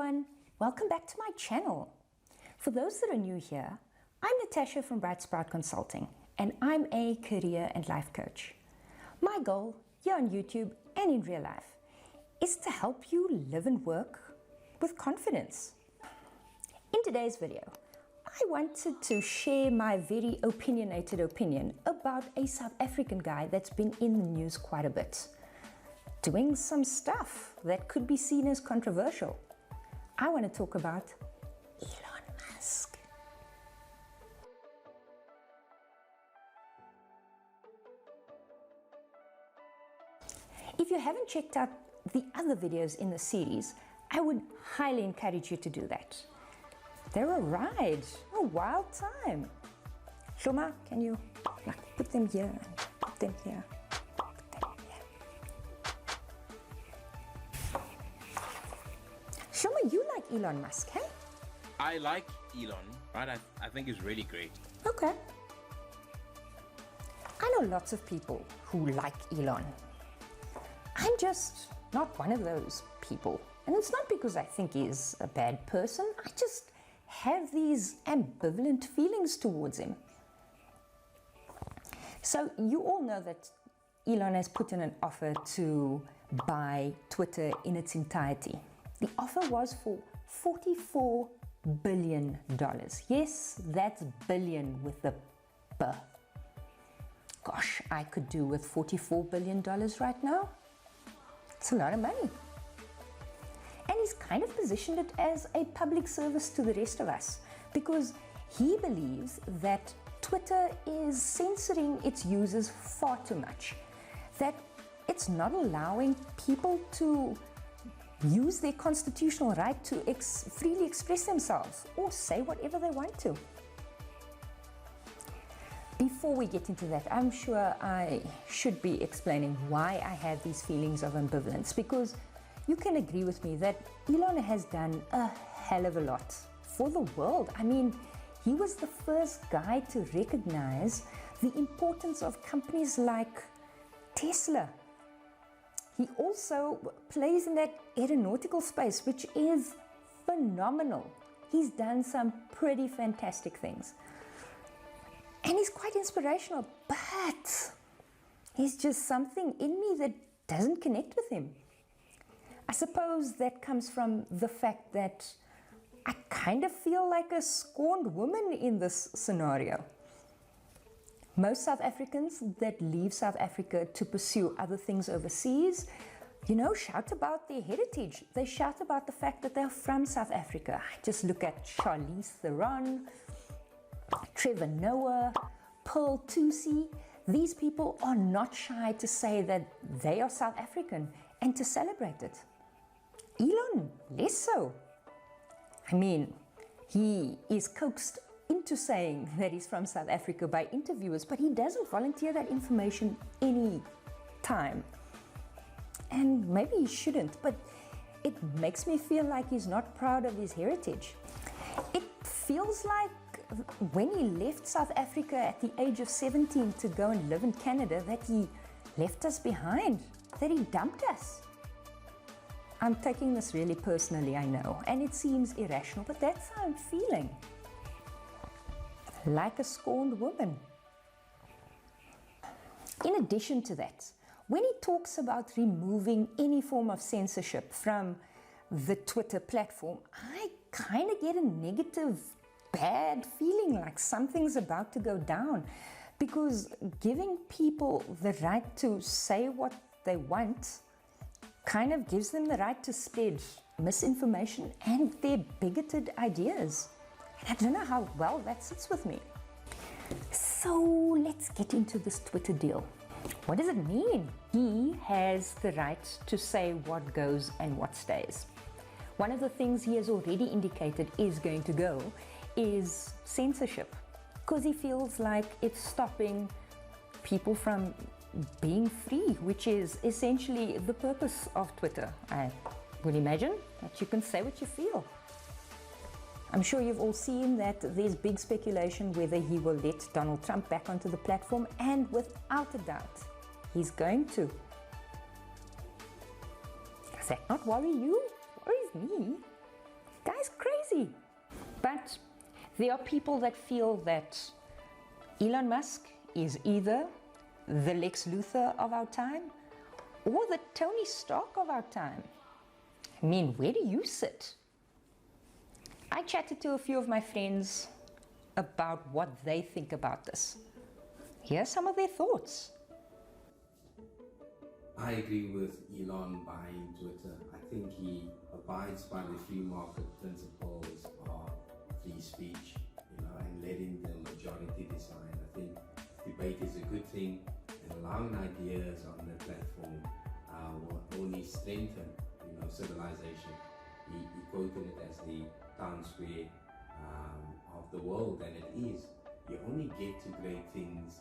everyone, welcome back to my channel. For those that are new here, I'm Natasha from Bright Sprout Consulting and I'm a career and life coach. My goal here on YouTube and in real life is to help you live and work with confidence. In today's video, I wanted to share my very opinionated opinion about a South African guy that's been in the news quite a bit, doing some stuff that could be seen as controversial. I want to talk about Elon Musk. If you haven't checked out the other videos in the series, I would highly encourage you to do that. They're a ride, a wild time. Hloma, can you put them here and put them here? Hloma, you like Elon Musk, hey? I like Elon, right? I think he's really great. Okay. I know lots of people who like Elon. I'm just not one of those people. And it's not because I think he's a bad person. I just have these ambivalent feelings towards him. So you all know that Elon has put in an offer to buy Twitter in its entirety. The offer was for $44 billion. Yes, that's billion with a B. Gosh, I could do with $44 billion right now. It's a lot of money. And he's kind of positioned it as a public service to the rest of us because he believes that Twitter is censoring its users far too much, that it's not allowing people to use their constitutional right to freely express themselves or say whatever they want to. Before we get into that, I'm sure I should be explaining why I have these feelings of ambivalence, because you can agree with me that Elon has done a hell of a lot for the world. I mean, he was the first guy to recognize the importance of companies like Tesla. He also plays in that aeronautical space, which is phenomenal. He's done some pretty fantastic things. And he's quite inspirational, but he's just something in me that doesn't connect with him. I suppose that comes from the fact that I kind of feel like a scorned woman in this scenario. Most South Africans that leave South Africa to pursue other things overseas, you know, shout about their heritage. They shout about the fact that they're from South Africa. Just look at Charlize Theron, Trevor Noah, Pearl Tusi. These people are not shy to say that they are South African and to celebrate it. Elon, less so. I mean, he is coaxed into saying that he's from South Africa by interviewers, but he doesn't volunteer that information any time. And maybe he shouldn't, but it makes me feel like he's not proud of his heritage. It feels like when he left South Africa at the age of 17 to go and live in Canada, that he left us behind, that he dumped us. I'm taking this really personally, I know, and it seems irrational, but that's how I'm feeling. Like a scorned woman. In addition to that, when he talks about removing any form of censorship from the Twitter platform, I kind of get a negative, bad feeling like something's about to go down, because giving people the right to say what they want kind of gives them the right to spread misinformation and their bigoted ideas. And I don't know how well that sits with me. So let's get into this Twitter deal. What does it mean? He has the right to say what goes and what stays. One of the things he has already indicated is going to go is censorship, because he feels like it's stopping people from being free, which is essentially the purpose of Twitter. I would imagine that you can say what you feel. I'm sure you've all seen that there's big speculation whether he will let Donald Trump back onto the platform, and without a doubt, he's going to. Does that not worry you? Worries me. Guy's crazy. But there are people that feel that Elon Musk is either the Lex Luthor of our time or the Tony Stark of our time. I mean, where do you sit? I chatted to a few of my friends about what they think about this. Here's some of their thoughts. I agree with Elon buying Twitter. I think he abides by the free market principles of free speech, and letting the majority decide. I think debate is a good thing, and allowing ideas on the platform will only strengthen, civilization. He quoted it as the town square of the world, and it is. You only get to great things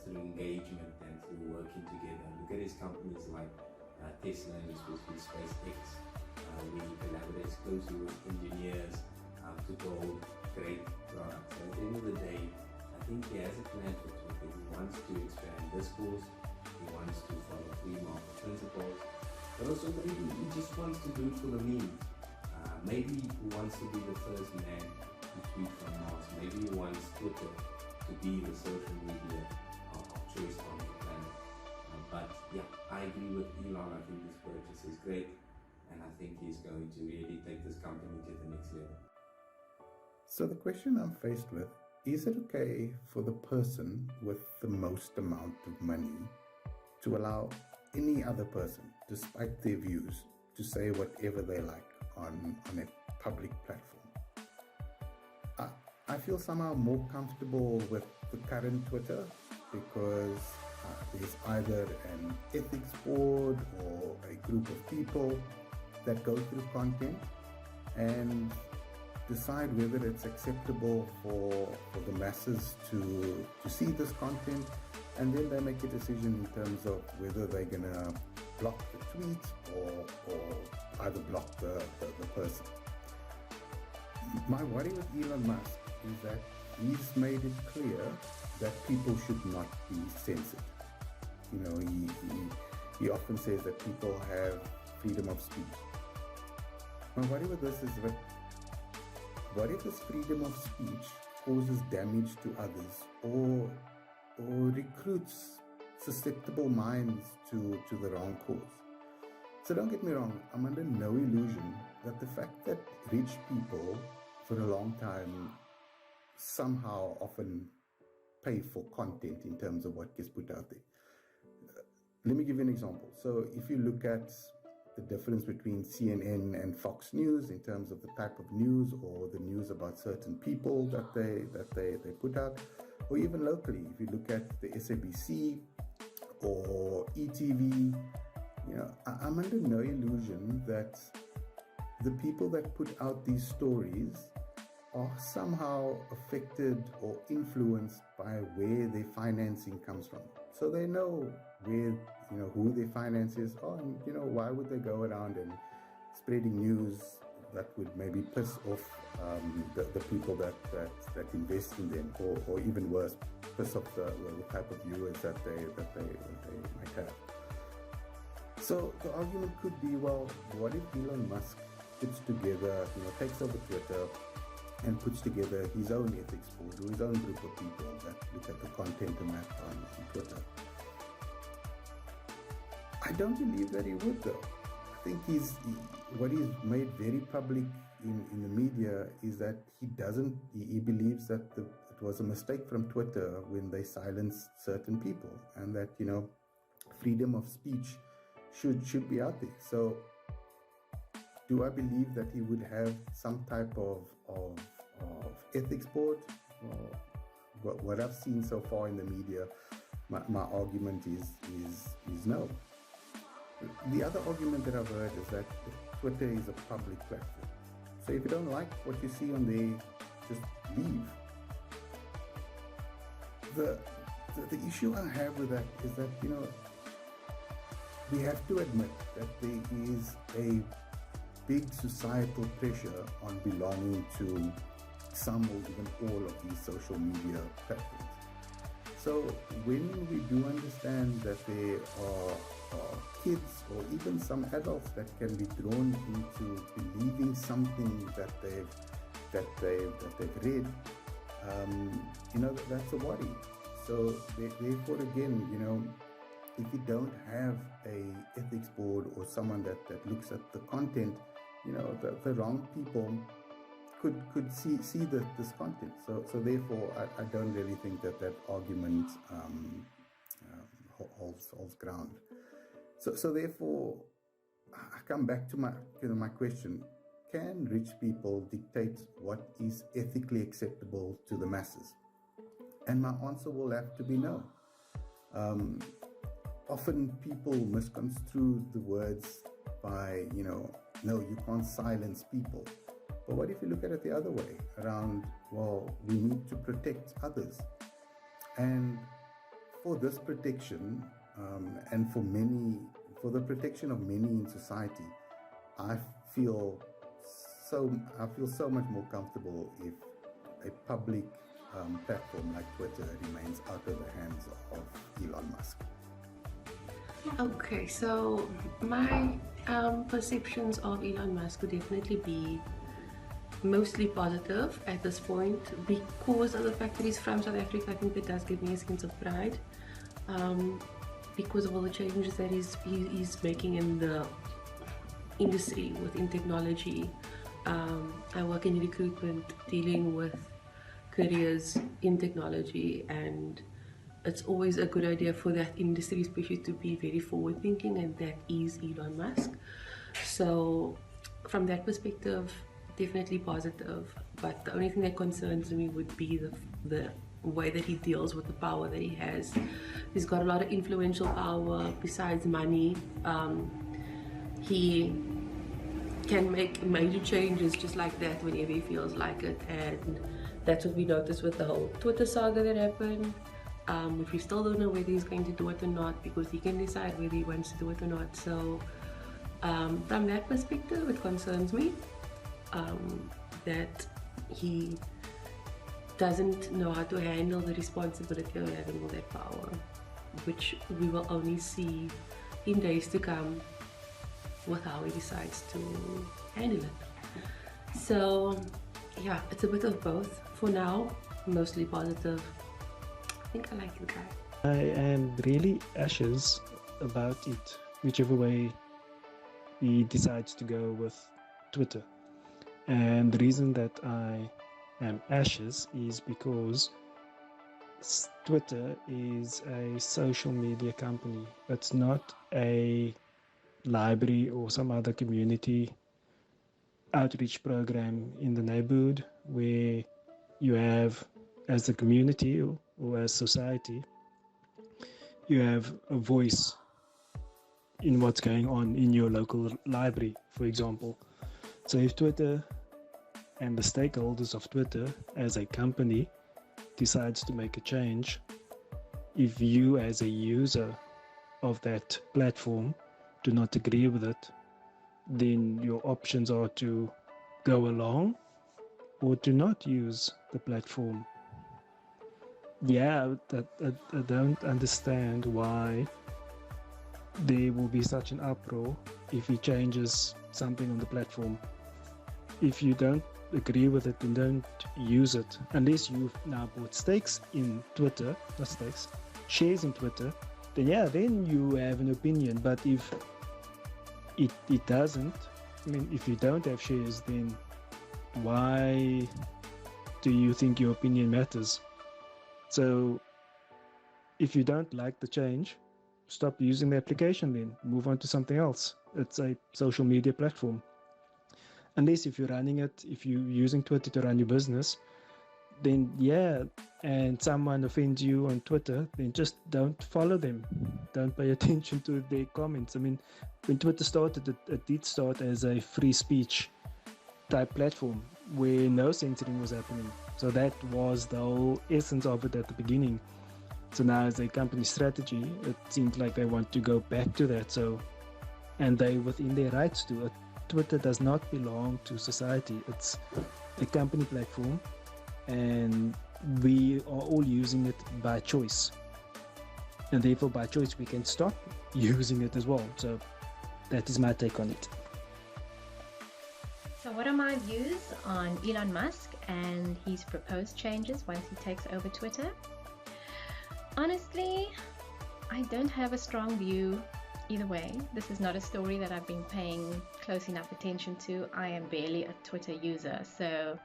through engagement and through working together. Look at his companies like Tesla and especially SpaceX, where he collaborates closely with engineers to build great products. So at the end of the day, I think he has a plan for Twitter. He wants to expand discourse, he wants to follow free market principles, but also maybe he just wants to do it for the meme. Maybe he wants to be the first man to tweet from Mars. Maybe he wants Twitter to be the social media of choice on the planet. But yeah, I agree with Elon. I think this purchase is great, and I think he's going to really take this company to the next level. So the question I'm faced with, is it okay for the person with the most amount of money to allow any other person, despite their views, to say whatever they like on a public platform? I feel somehow more comfortable with the current Twitter because there's either an ethics board or a group of people that go through content and decide whether it's acceptable for the masses to see this content, and then they make a decision in terms of whether they're gonna block the tweet or either block the person. My worry with Elon Musk is that he's made it clear that people should not be censored. He often says that people have freedom of speech. My worry with this is that what if this freedom of speech causes damage to others or recruits susceptible minds to the wrong cause? So don't get me wrong, I'm under no illusion that the fact that rich people for a long time somehow often pay for content in terms of what gets put out there. Let me give you an example. So if you look at the difference between CNN and Fox News in terms of the type of news or the news about certain people that they put out, or even locally, if you look at the SABC or ETV, I'm under no illusion that the people that put out these stories are somehow affected or influenced by where their financing comes from. So they know where, who their finance is. And why would they go around and spreading news that would maybe piss off the people that invest in them, or even worse, piss off the type of viewers that they might have. So the argument could be, well, what if Elon Musk puts together, takes over Twitter and puts together his own ethics board or his own group of people that look at the content and that on Twitter? I don't believe that he would, though. I think what he's made very public in the media is that he believes that it was a mistake from Twitter when they silenced certain people, and that, freedom of speech should be out there. So do I believe that he would have some type of ethics board? What I've seen so far in the media, my argument is no. The other argument that I've heard is that Twitter is a public platform. So if you don't like what you see on there, just leave. The issue I have with that is that, we have to admit that there is a big societal pressure on belonging to some or even all of these social media platforms. So when we do understand that there are kids or even some adults that can be drawn into believing something that they've read. That's a worry. So therefore, again, if you don't have a ethics board or someone that looks at the content, the wrong people could see this content. So therefore, I don't really think that argument holds ground. So therefore, I come back to my question: can rich people dictate what is ethically acceptable to the masses? And my answer will have to be no. Often people misconstrue the words by, no, you can't silence people. But what if you look at it the other way around? Well, we need to protect others. And for this protection, and for the protection of many in society, I feel so much more comfortable if a public platform like Twitter remains out of the hands of Elon Musk. Okay, so my perceptions of Elon Musk would definitely be mostly positive at this point because of the fact that he's from South Africa. I think that does give me a sense of pride because of all the changes that he's making in the industry within technology. I work in recruitment dealing with careers in technology, and it's always a good idea for that industry especially to be very forward thinking, and that is Elon Musk. So from that perspective, definitely positive, but the only thing that concerns me would be the way that he deals with the power that he has. He's got a lot of influential power besides money. He can make major changes just like that whenever he feels like it, and that's what we noticed with the whole Twitter saga that happened. Which we still don't know whether he's going to do it or not, because he can decide whether he wants to do it or not. So from that perspective, it concerns me that he doesn't know how to handle the responsibility of having all that power, which we will only see in days to come with how he decides to handle it. So yeah, it's a bit of both. For now, mostly positive. I think I like the guy. I am really anxious about it, whichever way he decides to go with Twitter. And the reason that I am anxious is because Twitter is a social media company. It's not a library or some other community outreach program in the neighborhood where you have, as a community or as society, you have a voice in what's going on in your local library, for example. So if Twitter and the stakeholders of Twitter as a company decides to make a change, if you as a user of that platform do not agree with it, then your options are to go along or to not use the platform. Yeah, I don't understand why there will be such an uproar if he changes something on the platform. If you don't agree with it, then don't use it. Unless you've now bought stakes in Twitter, not stakes, shares in Twitter, then yeah, then you have an opinion. But if it doesn't, I mean, if you don't have shares, then why do you think your opinion matters? So if you don't like the change, stop using the application, then move on to something else. It's a social media platform. Unless if you're running it, if you're using Twitter to run your business, then yeah, and someone offends you on Twitter, then just don't follow them. Don't pay attention to their comments. I mean, when Twitter started, it did start as a free speech type platform where no censoring was happening. So that was the whole essence of it at the beginning. So now as a company strategy, it seems like they want to go back to that. So, and they within their rights to it. Twitter does not belong to society. It's a company platform, and we are all using it by choice. and therefore by choice we can stop using it as well. So that is my take on it. So what are my views on Elon Musk and his proposed changes once he takes over Twitter? Honestly, I don't have a strong view either way. This is not a story that I've been paying close enough attention to. I am barely a Twitter user, so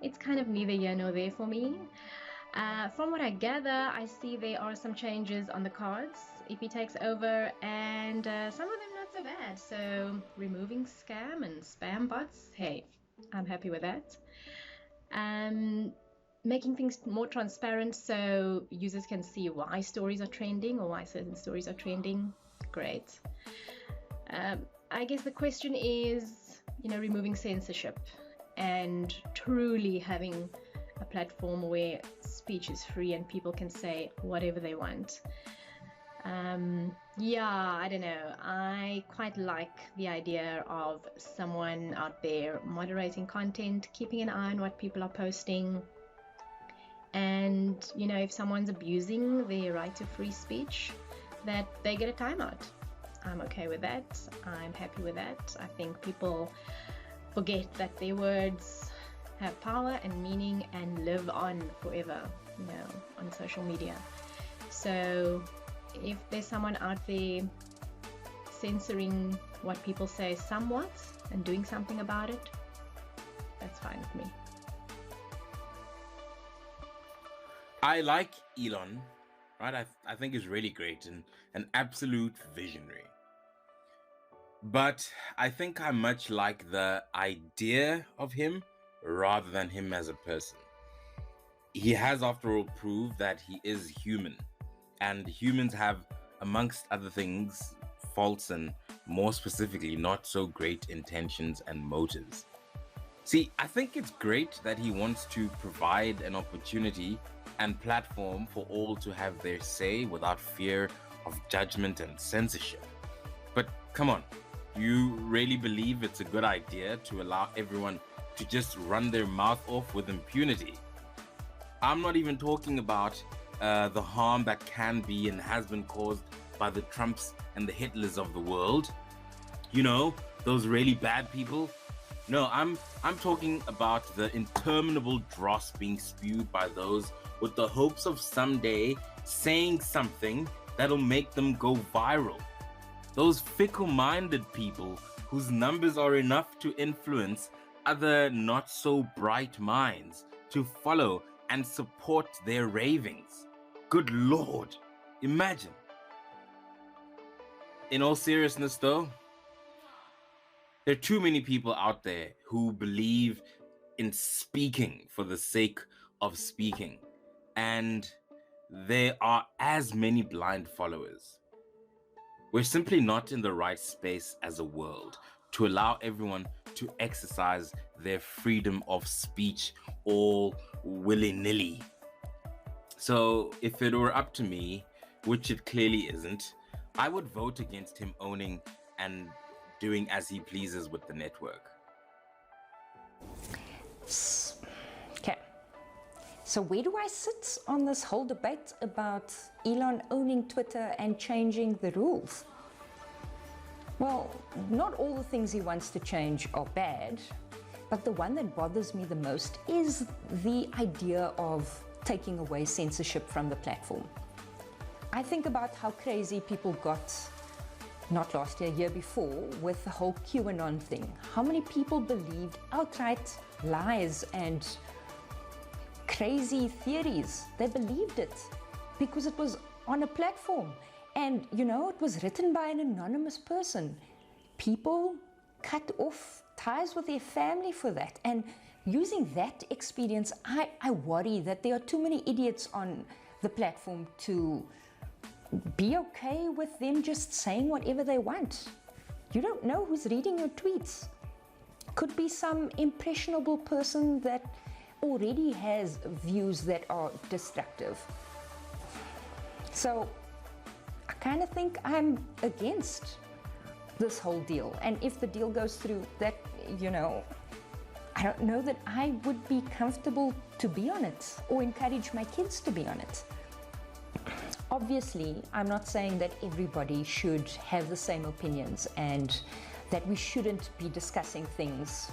it's kind of neither here nor there for me. From what I gather, I see there are some changes on the cards if he takes over, and some of them not so bad. So removing scam and spam bots, hey, I'm happy with that. Making things more transparent so users can see why stories are trending or why certain stories are trending, great. I guess the question is, removing censorship and truly having a platform where speech is free and people can say whatever they want. Yeah, I don't know. I quite like the idea of someone out there moderating content, keeping an eye on what people are posting. And, if someone's abusing their right to free speech, that they get a timeout. I'm okay with that. I'm happy with that. I think people forget that their words have power and meaning and live on forever, on social media. So if there's someone out there censoring what people say somewhat and doing something about it, that's fine with me. I like Elon, right? I think he's really great and an absolute visionary. But I think I much like the idea of him rather than him as a person. He has, after all, proved that he is human. And humans have, amongst other things, faults and more specifically, not so great intentions and motives. See, I think it's great that he wants to provide an opportunity and platform for all to have their say without fear of judgment and censorship. But come on, you really believe it's a good idea to allow everyone to just run their mouth off with impunity? I'm not even talking about the harm that can be and has been caused by the Trumps and the Hitlers of the world. Those really bad people. No, I'm talking about the interminable dross being spewed by those with the hopes of someday saying something that'll make them go viral. Those fickle-minded people whose numbers are enough to influence other not so bright minds to follow and support their ravings. Good Lord, imagine. In all seriousness though, there are too many people out there who believe in speaking for the sake of speaking, and there are as many blind followers. We're simply not in the right space as a world to allow everyone to exercise their freedom of speech all willy-nilly. So if it were up to me, which it clearly isn't, I would vote against him owning and doing as he pleases with the network. Okay. So where do I sit on this whole debate about Elon owning Twitter and changing the rules? Well, not all the things he wants to change are bad, but the one that bothers me the most is the idea of taking away censorship from the platform. I think about how crazy people got, not last year, year before, with the whole QAnon thing. How many people believed outright lies and crazy theories? They believed it because it was on a platform. And, it was written by an anonymous person. People cut off ties with their family for that. And using that experience, I worry that there are too many idiots on the platform to be okay with them just saying whatever they want. You don't know who's reading your tweets. Could be some impressionable person that already has views that are destructive. So I kind of think I'm against this whole deal. And if the deal goes through, that, I don't know that I would be comfortable to be on it or encourage my kids to be on it. Obviously, I'm not saying that everybody should have the same opinions and that we shouldn't be discussing things.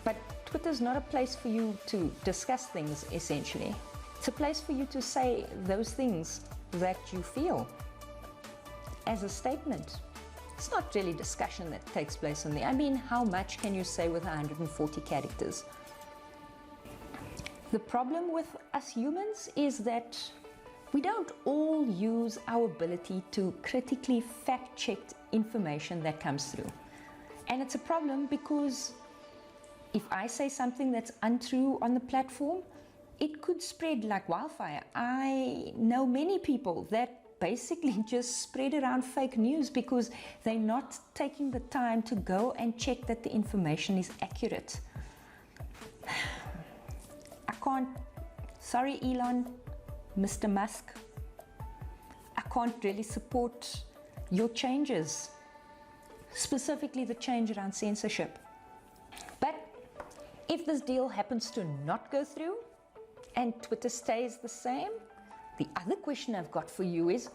But Twitter's not a place for you to discuss things, essentially. It's a place for you to say those things that you feel as a statement. It's not really discussion that takes place on there. I mean, how much can you say with 140 characters? The problem with us humans is that we don't all use our ability to critically fact-check information that comes through. And it's a problem because if I say something that's untrue on the platform, it could spread like wildfire. I know many people that basically just spread around fake news because they're not taking the time to go and check that the information is accurate. I can't, sorry Elon, Mr. Musk, I can't really support your changes, specifically the change around censorship. But if this deal happens to not go through and Twitter stays the same, the other question I've got for you is,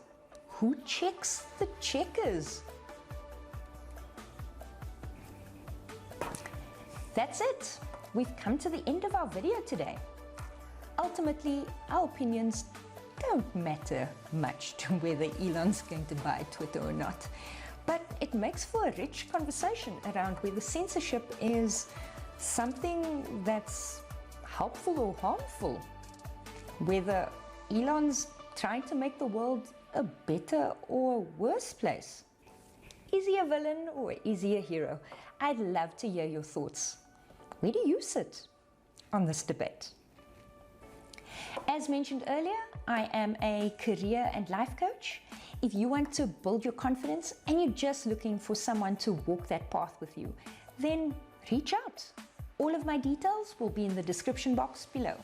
who checks the checkers? That's it. We've come to the end of our video today. Ultimately, our opinions don't matter much to whether Elon's going to buy Twitter or not. But it makes for a rich conversation around whether censorship is something that's helpful or harmful. Whether Elon's trying to make the world a better or worse place. Is he a villain or is he a hero? I'd love to hear your thoughts. Where do you sit on this debate? As mentioned earlier, I am a career and life coach. If you want to build your confidence and you're just looking for someone to walk that path with you, then reach out. All of my details will be in the description box below.